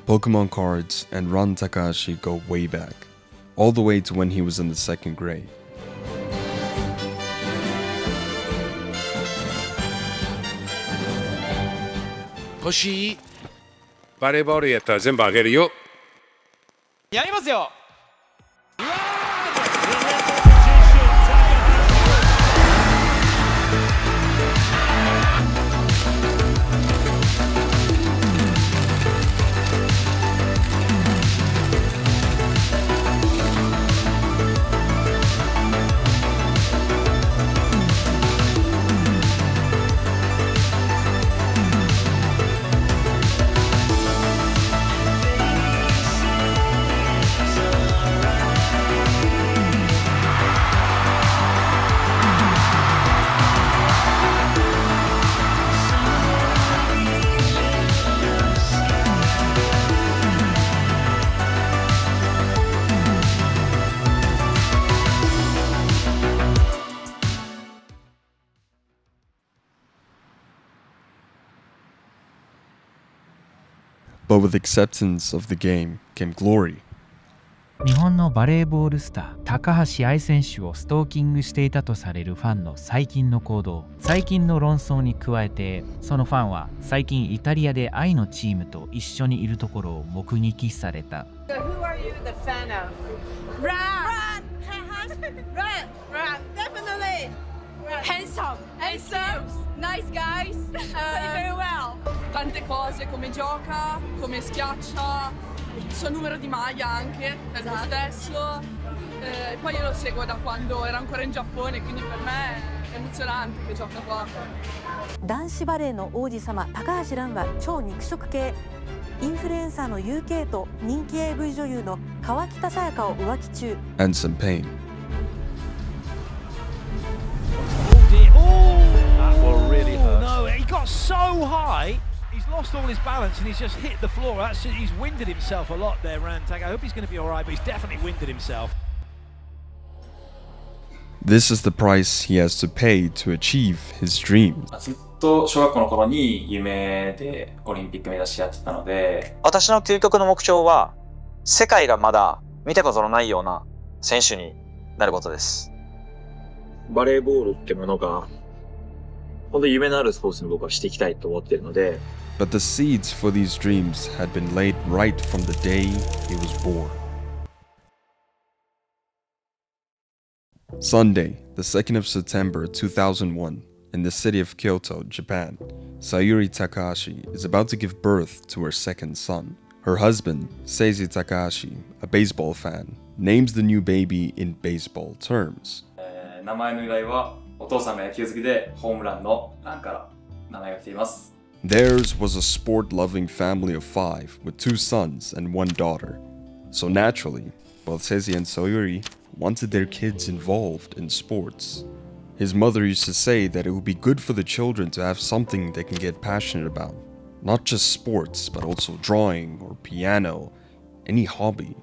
Pokemon cards and Ran Takahashi go way back, all the way to when he was in the second grade. 欲しいバレーボールやったら全部あげるよ。やりますよ。But with acceptance of the game came glory. 日本のバレーボールスター高橋愛選手をストーキングしていたとされるファンの最近の行動、最近の論争に加えて、そのファンは最近イタリアで愛のチームと一緒にいるところを目撃された。 Who are you the fan of? Ran Takahashi. Ran, definitely. Handsome, nice guys. Play very well. Tante cose, come gioca, come schiaccia, il suo numero di maglia anche, è lo stesso. E poi io lo seguo da quando era ancora in Giappone, quindi per me è emozionante che gioca qua. 男子バレーの王子様高橋藍は超肉食系。インフルエンサーの UK と人気 AV 女優の川北沙耶香を浮気中。 And some pain. That will really hurt. No, he got so high. He's lost all his balance and he's just hit the floor. He's winded himself a lot there, Ran Takahashi. I hope he's going to be all right, but he's definitely winded himself. This is the price he has to pay to achieve his dream. ずっと小学校の頃に夢でオリンピック目指してやってたので、私の究極の目標は世界がまだ見たことのないような選手になることです。バレーボールってものが本当に夢のあるスポーツに僕はしていきたいと思っているので。 But the seeds for these dreams had been laid right from the day he was born. Sunday, the 2nd of September 2001, in the city of Kyoto, Japan, Sayuri Takahashi is about to give birth to her second son. Her husband, Seiji Takahashi, a baseball fan, names the new baby in baseball terms. 名前の由来はお父さんが野球好きでホームランのランから名前が来ています。 Theirs was a sport-loving family of 5 with 2 sons and 1 daughter. So naturally, both Seiji and Sayuri wanted their kids involved in sports. His mother used to say that it would be good for the children to have something they can get passionate about. Not just sports, but also drawing or piano, any hobby.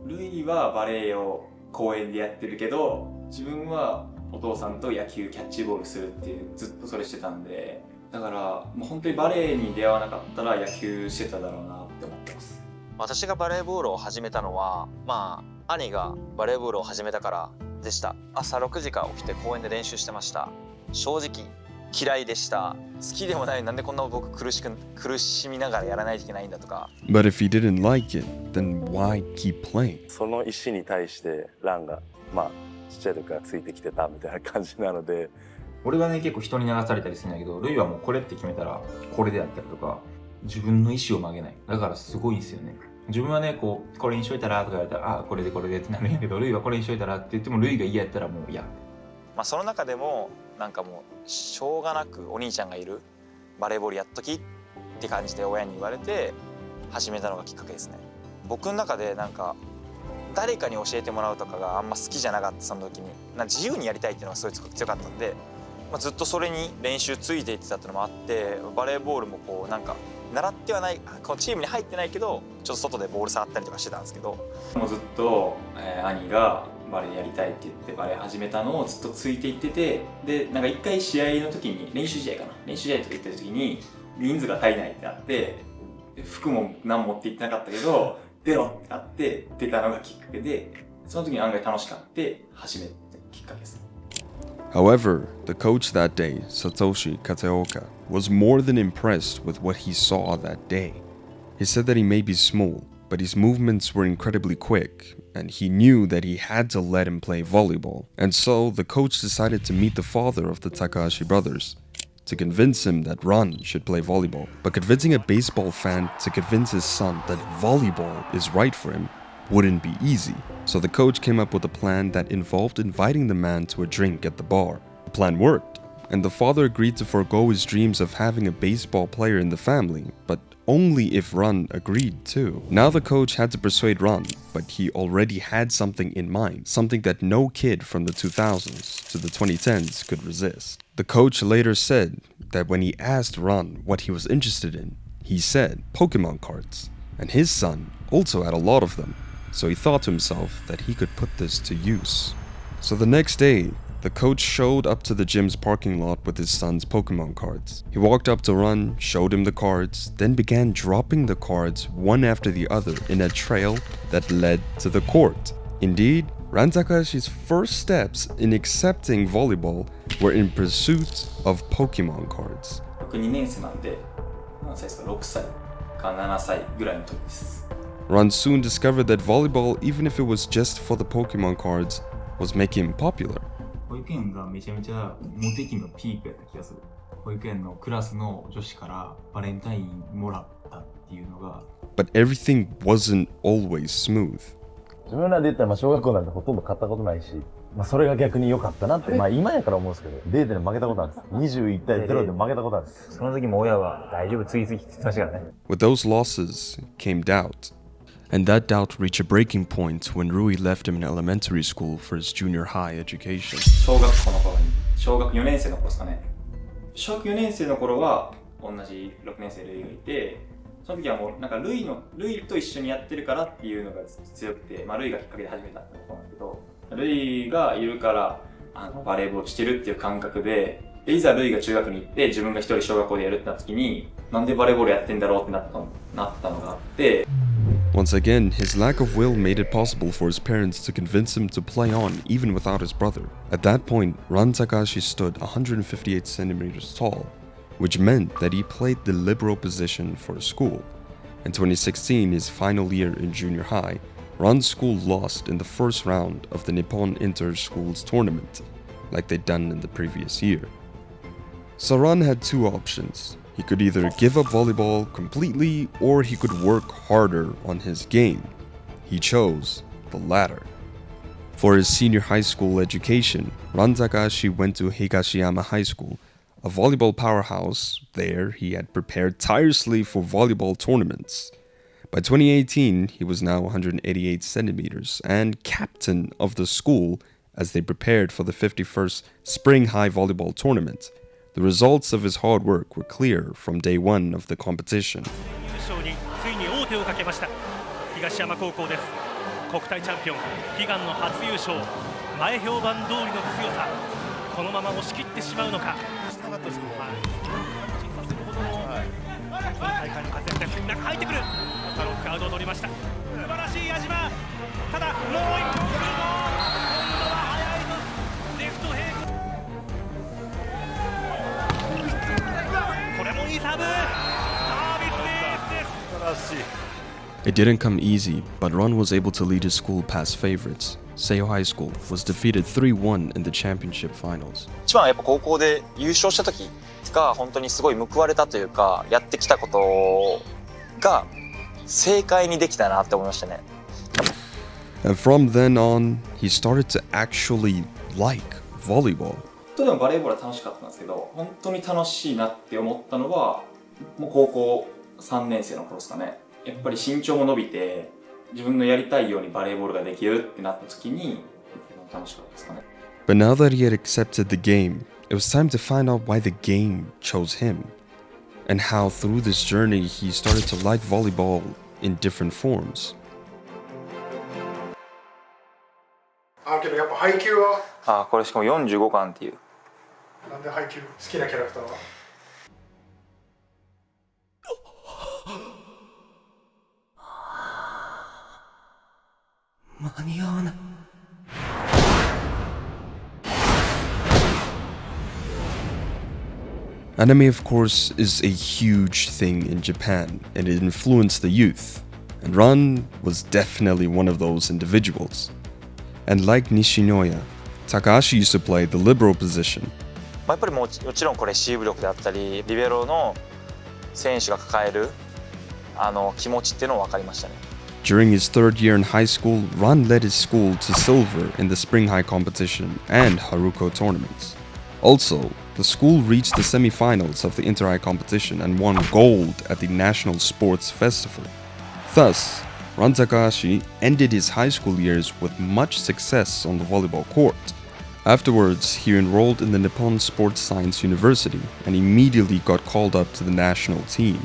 ルイはバレエを公園でやってるけど、自分はお父さんと野球キャッチボールするっていうずっとそれしてたんで、だからもう本当にバレエに出会わなかったら野球してただろうなって思ってます。私がバレーボールを始めたのは、兄がバレーボールを始めたからでした。朝6時から起きて公園で練習してました。正直嫌いでした。好きでもない、なんでこんな僕苦しみながらやらないといけないんだとか。But if he didn't like it, then why keep playing? その石に対してランがちっちゃい時からついてきてたみたいな感じなので。俺はね結構人に流されたりするんだけど、ルイはもうこれって決めたらこれであったりとか、自分の意思を曲げない。だからすごいんですよね。自分はねこれにしといたらとか言われたら、これでってなるんやけど、ルイはこれにしといたらって言ってもルイが嫌やったらもう嫌。その中でもなんかもうしょうがなくお兄ちゃんがいるバレーボールやっときって感じで親に言われて始めたのがきっかけですね。僕の中でなんか誰かに教えてもらうとかがあんま好きじゃなかった。その時に自由にやりたいっていうのがすごい強かったんで、ずっとそれに練習ついていってたっていうのもあって、バレーボールもこうなんか習ってはないチームに入ってないけどちょっと外でボール触ったりとかしてたんですけど、もうずっと、兄がバレーやりたいって言ってバレー始めたのをずっとついていってて、でなんか一回試合の時に練習試合とか言ってる時に人数が足りないってなって服も何も持って行ってなかったけど出ろってなって出たのがきっかけで、その時に案外楽しかって始めたきっかけです。 However, the coach that day, Satoshi Kateoka, was more than impressed with what he saw that day. He said that he may be small, but his movements were incredibly quick, and he knew that he had to let him play volleyball. And so, the coach decided to meet the father of the Takahashi brothers to convince him that Ran should play volleyball. But convincing a baseball fan to convince his son that volleyball is right for him wouldn't be easy. So the coach came up with a plan that involved inviting the man to a drink at the bar. The plan worked, and the father agreed to forego his dreams of having a baseball player in the family, but only if Ran agreed too. Now the coach had to persuade Ran, but he already had something in mind, something that no kid from the 2000s to the 2010s could resist. The coach later said that when he asked Ran what he was interested in, he said Pokémon cards, and his son also had a lot of them, so he thought to himself that he could put this to use. So the next day, the coach showed up to the gym's parking lot with his son's Pokémon cards. He walked up to Ran, showed him the cards, then began dropping the cards one after the other in a trail that led to the court. Indeed, Ran Takahashi's first steps in accepting volleyball were in pursuit of Pokémon cards. 僕2年生なんで、何歳ですか、6歳か7歳ぐらいの時です。 Ran soon discovered that volleyball, even if it was just for the Pokémon cards, was making him popular. 保育園がめちゃめちゃモテ期のピークやった気がする。保育園のクラスの女子からバレンタインもらったっていうのが。But everything wasn't always smooth. 自分らで言ったら小学校なんてほとんど買ったことないし、それが逆に良かったなって、今やから思うんですけど、デートで負けたことあるんです。21対0で負けたことあるんです。その時も親は大丈夫、次々って言ってましたからね。With those losses came doubt. And that doubt reached a breaking point when Rui left him in elementary school for his junior high education. 小学校の頃に、小学4年生の頃ですかね。小学4年生の頃は同じ6年生ルイがいて、その時はもうなんかルイと一緒にやってるからっていうのが強くて、ルイがきっかけで始めたってことなんだけど、ルイがいるからバレーボールしてるっていう感覚で、いざルイが中学に行って自分が一人小学校でやるってなった時に、なんでバレーボールやってんだろうってなったのがあって。Once again, his lack of will made it possible for his parents to convince him to play on even without his brother. At that point, Ran Takahashi stood 158 centimeters tall, which meant that he played the libero position for school. In 2016, his final year in junior high, Ran's school lost in the first round of the Nippon Inter-Schools tournament, like they'd done in the previous year. So Ran had two options. He could either give up volleyball completely or he could work harder on his game. He chose the latter. For his senior high school education, Ran Takahashi went to Higashiyama High School, a volleyball powerhouse. There, he had prepared tirelessly for volleyball tournaments. By 2018, he was now 188 centimeters and captain of the school as they prepared for the 51st Spring High Volleyball Tournament. The results of his hard work were clear from day one of the competition. ついに王手をかけました東山高校です。国体チャンピオン悲願の初優勝、前評判通りの強さ、このまま押し切ってしまうのか。したかったですけど、させるほどの今大会の活躍です。中入ってくる。ロックアウトを取りました。素晴らしい矢島。ただもう一本来るぞ。今度は速いぞ。レフト平行。これもいいサーブ。サービスエースです。素晴らしい。It didn't come easy, but Ran was able to lead his school past favorites. Seiho High School was defeated 3-1 in the championship finals. 一番やっぱ高校で優勝した時が本当にすごい報われたというか、やってきたことが正解にできたなって思いましたね。And from then on, he started to actually like volleyball. でもバレーボールは楽しかったんですけど、本当に楽しいなって思ったのはもう高校3年生の頃ですかね。やっぱり身長も伸びて自分のやりたいようにバレーボールができるってなった時に楽しかったですかね。But now that he had accepted the game, it was time to find out why the game chose him, and how through this journey he started to like volleyball in different forms. けどやっぱ配球はこれしかも45巻っていう。なんで配球好きなキャラクターは Anime, of course, is a huge thing in Japan, and it influenced the youth, and Ran was definitely one of those individuals. And like Nishinoya, Takahashi used to play the libero position. やっぱりもちろんこれレシーブ力であったりリベロの選手が抱える気持ちっていうのは分かりましたね。 During his third year in high school, Ran led his school to silver in the Spring High competition and Haruko tournaments. Also, the school reached the semi-finals of the Inter-High competition and won gold at the National Sports Festival. Thus, Ran Takahashi ended his high school years with much success on the volleyball court. Afterwards, he enrolled in the Nippon Sports Science University and immediately got called up to the national team.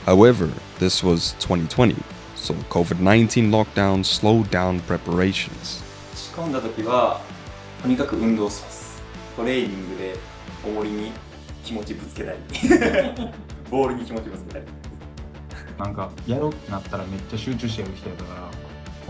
However, this was 2020, so COVID-19 lockdown slowed down preparations. 仕込んだ時はとにかく運動します。トレーニングで重りに気持ちぶつけたりボールに気持ちぶつけたりなんかやろうってなったらめっちゃ集中してやる人やったから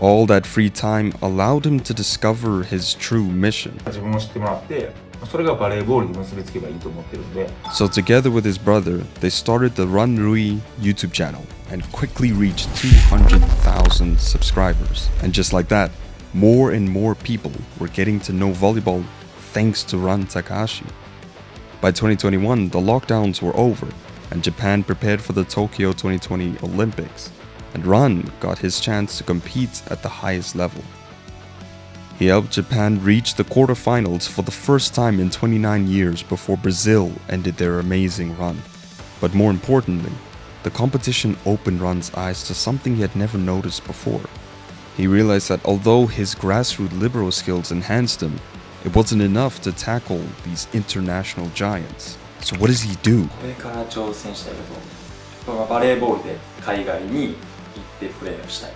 All that free time allowed him to discover his true mission. 自分を知ってもらってそれがバレーボールに結びつけばいいと思ってるんで So together with his brother, they started the Run Rui YouTube channel and quickly reached 200,000 subscribers. And just like that, more and more people were getting to know volleyball thanks to Ran Takahashi. By 2021, the lockdowns were over and Japan prepared for the Tokyo 2020 Olympics, and Ran got his chance to compete at the highest level. He helped Japan reach the quarterfinals for the first time in 29 years before Brazil ended their amazing run. But more importantly, the competition opened Ran's eyes to something he had never noticed before. He realized that although his grassroots libero skills enhanced him, it wasn't enough to tackle these international giants. So what does he do? これから挑戦したいこと、バレーボールで海外に行ってプレーをしたい。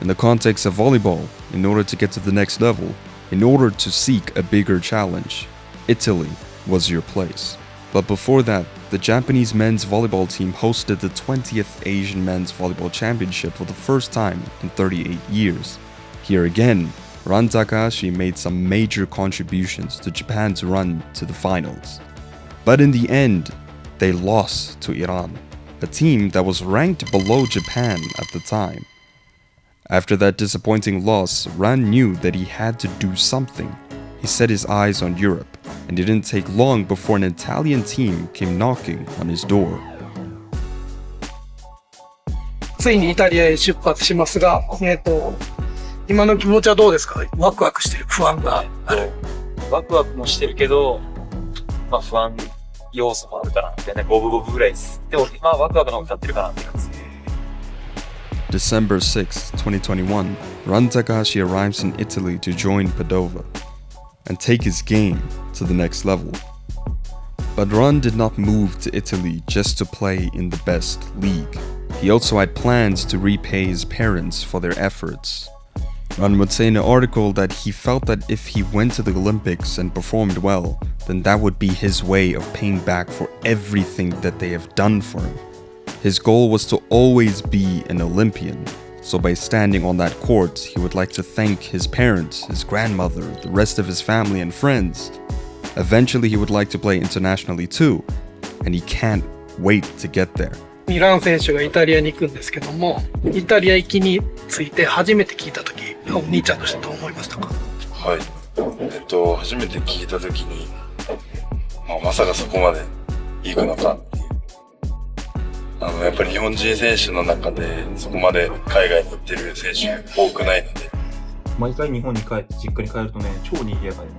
In the context of volleyball, in order to get to the next level, in order to seek a bigger challenge, Italy was your place. But before that, the Japanese men's volleyball team hosted the 20th Asian Men's Volleyball Championship for the first time in 38 years. Here again, Ran Takahashi made some major contributions to Japan's run to the finals. But in the end, they lost to Iran, a team that was ranked below Japan at the time. After that disappointing loss, Ran knew that he had to do something. He set his eyes on Europe, and it didn't take long before an Italian team came knocking on his door. ついにイタリアへ出発しますが、今の気持ちはどうですか？ワクワクしてる、不安がある。ワクワクもしてるけど、まあ不安要素もあるかなってね、五分五分ぐらいです。でもまあワクワクの方が勝ってるかなって感じです。December 6, 2021, Ran Takahashi arrives in Italy to join Padova and take his game to the next level. But Ran did not move to Italy just to play in the best league. He also had plans to repay his parents for their efforts. Ran would say in an article that he felt that if he went to the Olympics and performed well, then that would be his way of paying back for everything that they have done for him. His goal was to always be an Olympian, so by standing on that court, he would like to thank his parents, his grandmother, the rest of his family and friends. Eventually, he would like to play internationally too, and he can't wait to get there. ラン選手がイタリアに行くんですけども、イタリア行きについて初めて聞いたとき、お兄ちゃんとしてどう思いましたか？はい。初めて聞いたときに、まさかそこまで行くのかっていう。やっぱり日本人選手の中でそこまで海外に行ってる選手多くないので。毎回日本に帰って実家に帰るとね、超賑やかでね。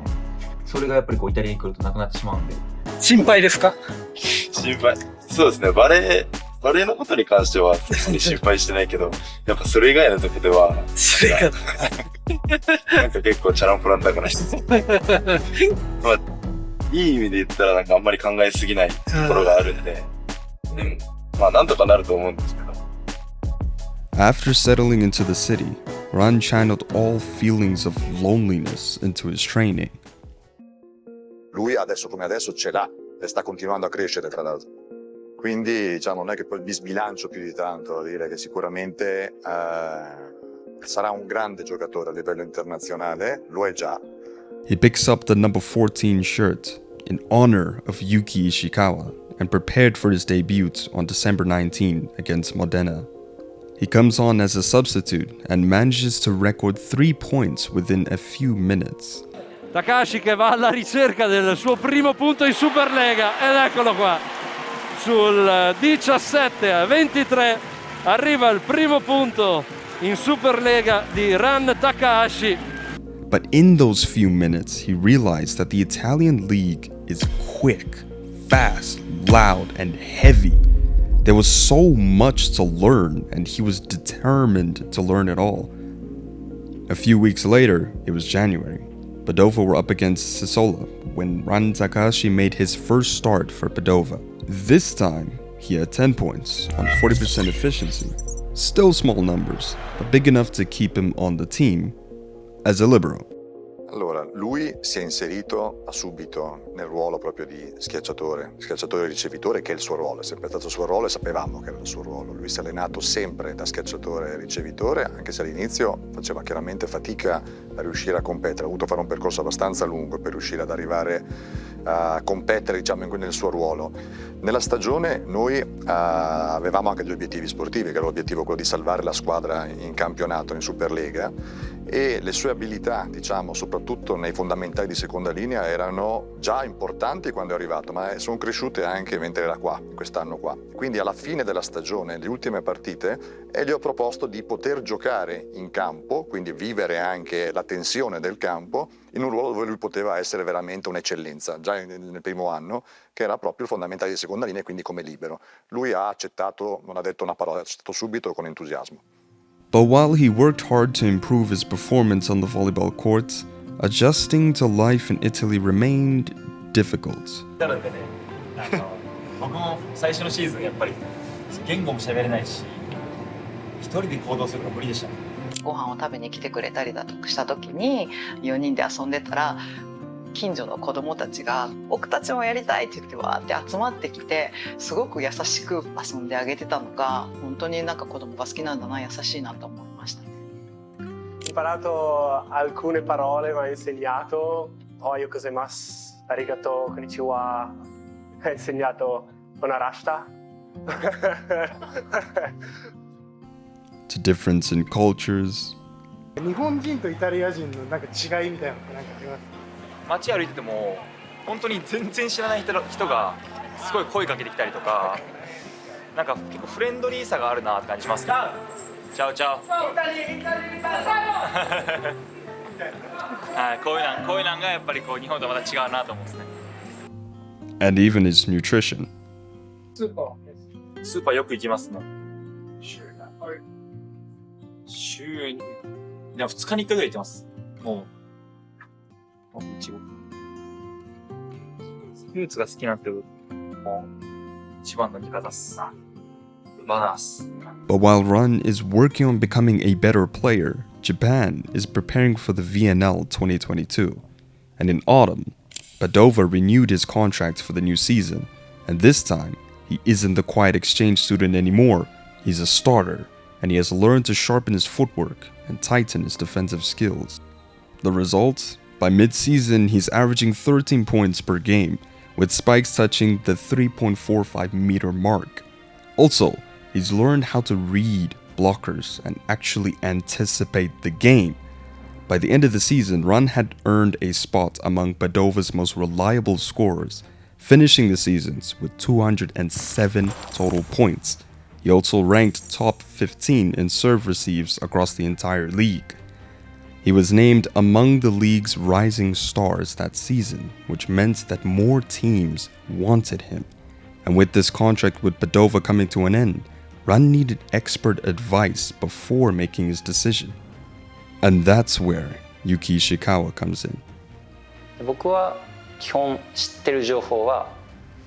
それがやっぱりイタリアに来るとなくなってしまうんで。心配ですか？心配。そうですね。バレーのことに関しては別に心配してないけど、やっぱそれ以外の時では、なんか結構チャランポランだからまあ、いい意味で言ったらなんかあんまり考えすぎないところがあるんで、まあなんとかなると思うんですけど。After settling into the city, Ran channeled all feelings of loneliness into his training. Lui adesso come adesso ce l'ha e sta continuando a crescere tra l'altro. Quindi diciamo non è che poi mi sbilancio più di tanto a dire che sicuramente sarà un grande giocatore a livello internazionale, lo è già. He picks up the number 14 shirt in honor of Yuki Ishikawa and prepared for his debut on December 19 against Modena. He comes on as a substitute and manages to record 3 points within a few minutes. Takahashi che va alla ricerca del suo primo punto in Superlega ed eccolo qua, sul 17-23 arriva il primo punto in Superlega di Ran Takahashi. But in those few minutes, he realized that the Italian league is quick, fast, loud, and heavy. There was so much to learn, and he was determined to learn it all. A few weeks later, it was January. Padova were up against Sassuolo when Ran Takahashi made his first start for Padova. This time, he had 10 points on 40% efficiency. Still small numbers, but big enough to keep him on the team as a libero. Allora, lui si è inserito subito nel ruolo proprio di schiacciatore ricevitore, che è il suo ruolo, è sempre stato il suo ruolo e sapevamo che era il suo ruolo. Lui si è allenato sempre da schiacciatore ricevitore, anche se all'inizio faceva chiaramente fatica a riuscire a competere, ha dovuto fare un percorso abbastanza lungo per riuscire ad arrivare a competere, diciamo, nel suo ruolo. Nella stagione noi avevamo anche degli obiettivi sportivi, che era l'obiettivo quello di salvare la squadra in campionato, in Superlega, e le sue abilità, diciamo, soprattutto nei fondamentali di seconda linea, erano già importanti quando è arrivato, ma sono cresciute anche mentre era qua, quest'anno qua. Quindi alla fine della stagione, le ultime partite, gli ho proposto di poter giocare in campo, quindi vivere anche la tensione del campo, in un ruolo dove lui poteva essere veramente un'eccellenza, già nel primo anno, che era proprio il fondamentale di seconda linea, quindi come libero. Lui ha accettato, non ha detto una parola, ha accettato subito con entusiasmo. But while he worked hard to improve his performance on the volleyball courts, adjusting to life in Italy remained difficult. なのでね、僕も最初のシーズンやっぱり言語も喋れないし、一人で行動するの無理でした。ご飯を食べに来てくれたりだとかした時に4人で遊んでたら近所の子供たちが「僕たちもやりたい」って言ってわーって集まってきてすごく優しく遊んであげてたのが本当になんか子供が好きなんだな、優しいなと思いました。Ho imparato alcune parole, mi ha insegnato Ohayo gozaimasu, arigato, konnichiwa, ha insegnato onarashita. To difference in cultures. 日本人とイタリア人のなんか違いみたいなのってなんかあります？街歩いてても本当に全然知らない人がすごい声かけてきたりとか、なんか結構フレンドリーさがあるなって感じしますね。チャオチャオ。はい、こういうのがやっぱりこう日本とまた違うなと思うんですね。And even his nutrition. スーパーよく行きますね。週に2日に1回ぐらい行ってます。もういちご。フルーツが好きなんて一番の味方っす。バナナっす。But while Ran is working on becoming a better player, Japan is preparing for the VNL 2022. And in autumn, Padova renewed his contract for the new season, and this time, he isn't the quiet exchange student anymore, he's a starter, and he has learned to sharpen his footwork and tighten his defensive skills. The result? By mid-season, he's averaging 13 points per game, with spikes touching the 3.45 meter mark. Also, he's learned how to read blockers and actually anticipate the game. By the end of the season, Ran had earned a spot among Padova's most reliable scorers, finishing the seasons with 207 total points. He also ranked top 15 in serve receives across the entire league. He was named among the league's rising stars that season, which meant that more teams wanted him. And with this contract with Padova coming to an end, Ran needed expert advice before making his decision. And that's where Yuki Ishikawa comes in. 僕は基本知ってる情報は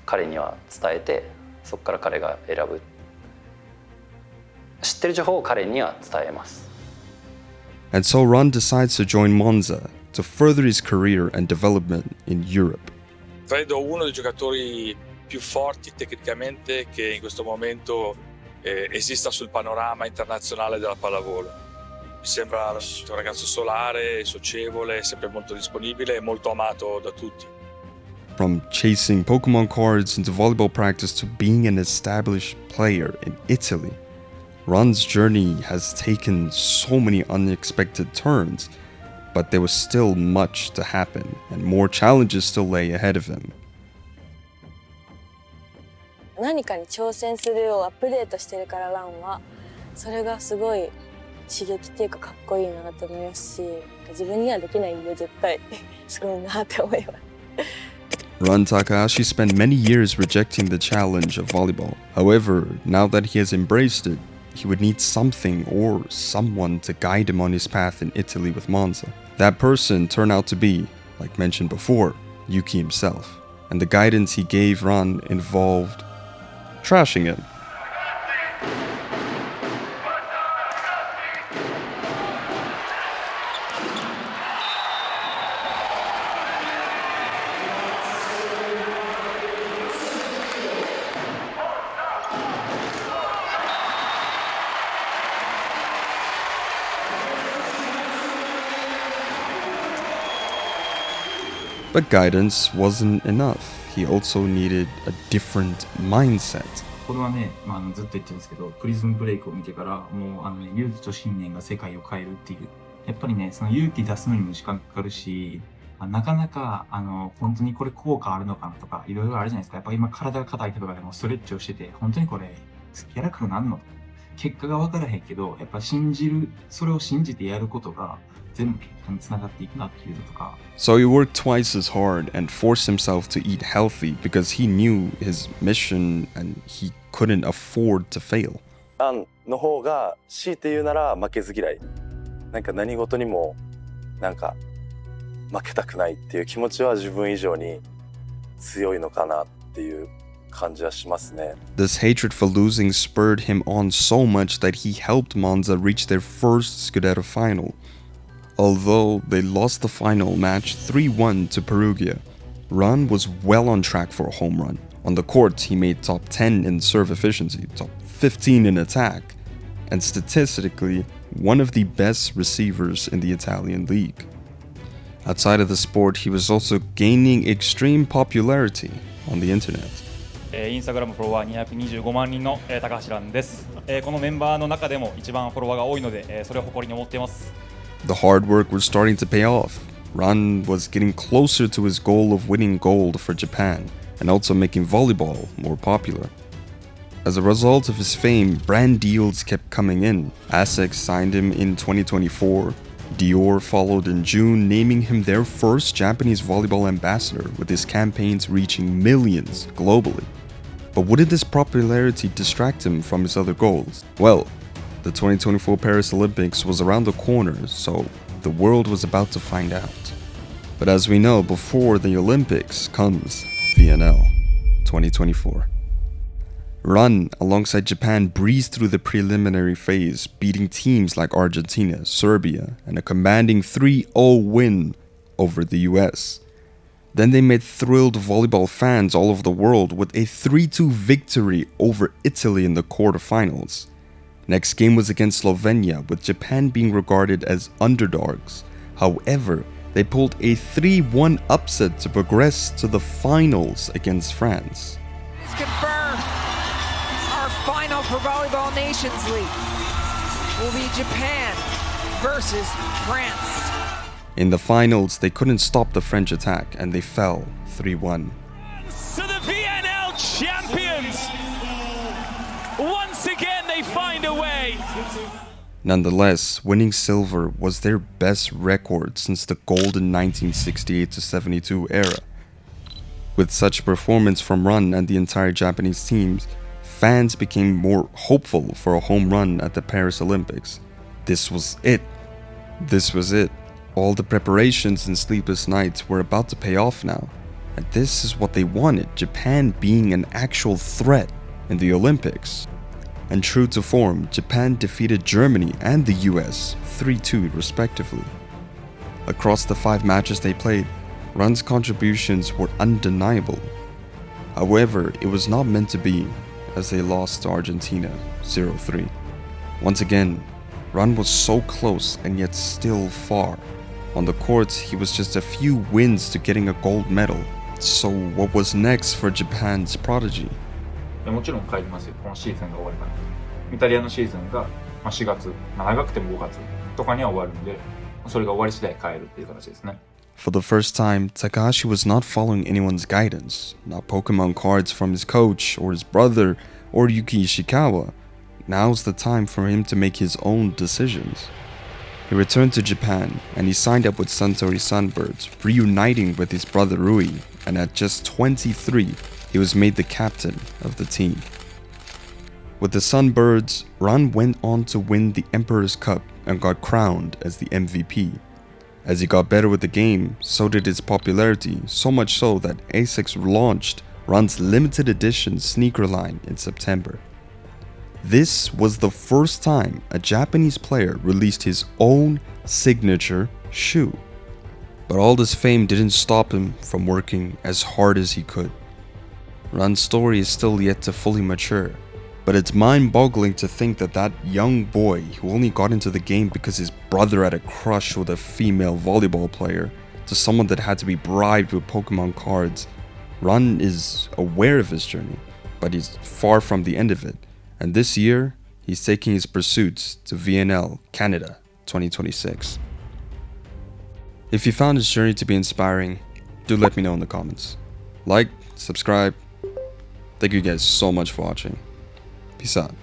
彼には伝えて、そこから彼が選ぶ。知ってる情報を彼には伝えます。And so Ran decides to join Monza to further his career and development in Europe. Credo uno dei giocatori più forti tecnicamente che in questo momento esista sul panorama internazionale della pallavolo. Mi sembra un ragazzo solare, socievole, sempre molto disponibile e molto amato da tutti. From chasing Pokémon cards into volleyball practice to being an established player in Italy, Ran's journey has taken so many unexpected turns, but there was still much to happen and more challenges still lay ahead of him. 何かに挑戦するをアップデートしてるからランはそれがすごい刺激っていうかかっこいいなと思いますし、自分にはできないんで絶対すごいなって思います。Ran Takahashi spent many years rejecting the challenge of volleyball. However, now that he has embraced it, he would need something or someone to guide him on his path in Italy with Monza. That person turned out to be, like mentioned before, Yuki himself. And the guidance he gave Ran involved trashing him. But guidance wasn't enough. He also needed a different mindset. これはね、ずっと言ってるんですけど、プリズムブレイクを見てから、もう勇気と信念が世界を変えるっていう。やっぱりね、その勇気出すのにも時間かかるし、なかなか、本当にこれ効果あるのかなとか、いろいろあるじゃないですか。やっぱ今体が硬い人とかでもストレッチをしてて、本当にこれ、柔らかくなんの？結果が分からへんけど、やっぱそれを信じてやることが、So he worked twice as hard and forced himself to eat healthy because he knew his mission and he couldn't afford to fail. ランの方が強いて言うなら負けず嫌い。なんか何事にもなんか負けたくないっていう気持ちは自分以上に強いのかなっていう感じはしますね。This hatred for losing spurred him on so much that he helped Monza reach their first Scudetto final. Although they lost the final match 3-1 to Perugia, Ran was well on track for a home run. On the court, he made top 10 in serve efficiency, top 15 in attack, and statistically, one of the best receivers in the Italian league. Outside of the sport, he was also gaining extreme popularity on the internet. インスタグラムフォロワー225万人の高橋蘭です。このメンバーの中でも一番フォロワーが多いので、それを誇りに思っています。The hard work was starting to pay off. Ran was getting closer to his goal of winning gold for Japan and also making volleyball more popular. As a result of his fame, brand deals kept coming in. ASICS signed him in 2024. Dior followed in June, naming him their first Japanese volleyball ambassador, with his campaigns reaching millions globally. But wouldn't this popularity distract him from his other goals? Well, the 2024 Paris Olympics was around the corner, so the world was about to find out. But as we know, before the Olympics comes VNL 2024. Ran, alongside Japan, breezed through the preliminary phase, beating teams like Argentina, Serbia, and a commanding 3-0 win over the US. Then they made thrilled volleyball fans all over the world with a 3-2 victory over Italy in the quarterfinals. Next game was against Slovenia, with Japan being regarded as underdogs. However, they pulled a 3-1 upset to progress to the finals against France. It's confirmed. Our final for Volleyball Nations League will be Japan versus France. In the finals, they couldn't stop the French attack and they fell 3-1. To the VNL champions! Once again, they find a way. Nonetheless, winning silver was their best record since the golden 1968-72 era. With such performance from Ran and the entire Japanese teams, fans became more hopeful for a home run at the Paris Olympics. This was it. This was it. All the preparations and sleepless nights were about to pay off now. And this is what they wanted, Japan being an actual threat in the Olympics. And true to form, Japan defeated Germany and the US 3-2 respectively. Across the 5 matches they played, Ran's contributions were undeniable. However, it was not meant to be, as they lost to Argentina 0-3. Once again, Ran was so close and yet still far. On the courts, he was just a few wins to getting a gold medal. So what was next for Japan's prodigy? もちろん帰りますよ、このシーズンが終わるから。イタリアのシーズンが4月、長くても5月とかには終わるんで、それが終わり次第帰るっていう形ですね。For the first time, Takahashi was not following anyone's guidance, not Pokémon cards from his coach or his brother or Yuki Ishikawa. Now's the time for him to make his own decisions. He returned to Japan and he signed up with Suntory Sunbirds, reuniting with his brother Rui, and at just 23, he was made the captain of the team. With the Sunbirds, Ran went on to win the Emperor's Cup and got crowned as the MVP. As he got better with the game, so did his popularity, so much so that ASICS launched Ran's limited edition sneaker line in September. This was the first time a Japanese player released his own signature shoe. But all this fame didn't stop him from working as hard as he could. Ran's story is still yet to fully mature, but it's mind-boggling to think that that young boy who only got into the game because his brother had a crush with a female volleyball player, to someone that had to be bribed with Pokemon cards. Ran is aware of his journey, but he's far from the end of it. And this year, he's taking his pursuits to VNL, Canada, 2026. If you found his journey to be inspiring, do let me know in the comments. Like, subscribe. Thank you guys so much for watching. Peace out.